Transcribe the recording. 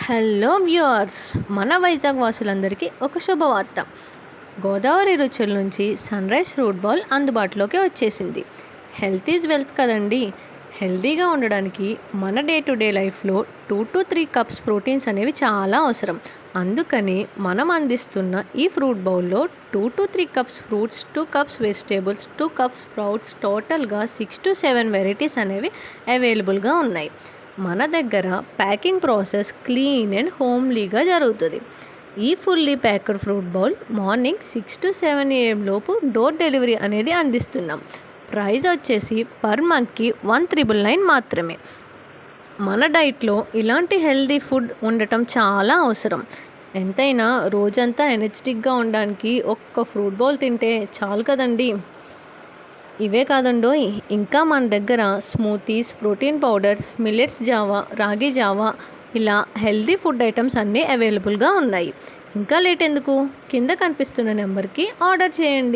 Hello viewers, మన వైజాగ్ వాసులందరికీ ఒక శుభవార్త. గోదావరి రుచుల నుంచి సన్ రైజ్ ఫ్రూట్ బౌల్ అందుబాటులోకి వచ్చేసింది. హెల్త్ ఈజ్ వెల్త్ కదండి. హెల్తీగా ఉండడానికి మన డే టు డే లైఫ్లో 2 to 3 కప్స్ ప్రోటీన్స్ అనేవి చాలా అవసరం. అందుకని మనం అందిస్తున్న ఈ ఫ్రూట్ బౌల్లో 2 to 3 cups fruits, 2 cups vegetables, 2 cups sprouts, టోటల్గా 6 to 7 వెరైటీస్ అనేవి అవైలబుల్గా ఉన్నాయి. మన దగ్గర ప్యాకింగ్ ప్రాసెస్ క్లీన్ అండ్ హోమ్లీగా జరుగుతుంది. ఈ fully packed fruit bowl morning 6 to 7 AM లోపు డోర్ డెలివరీ అనేది అందిస్తున్నాం. ప్రైస్ వచ్చేసి పర్ మంత్కి 1999 మాత్రమే. మన డైట్లో ఇలాంటి హెల్దీ ఫుడ్ ఉండటం చాలా అవసరం. ఎంతైనా రోజంతా ఎనర్జెటిక్గా ఉండడానికి ఒక్క ఫ్రూట్ బౌల్ తింటే చాలు కదండి. ఇవే కాదండోయ్, ఇంకా మన దగ్గర smoothies, protein powders, millets Java, రాగి జావా, ఇలా హెల్దీ ఫుడ్ ఐటమ్స్ అన్నీ అవైలబుల్గా ఉన్నాయి. ఇంకా లేట్ ఎందుకు, కింద కనిపిస్తున్న నెంబర్కి ఆర్డర్ చేయండి.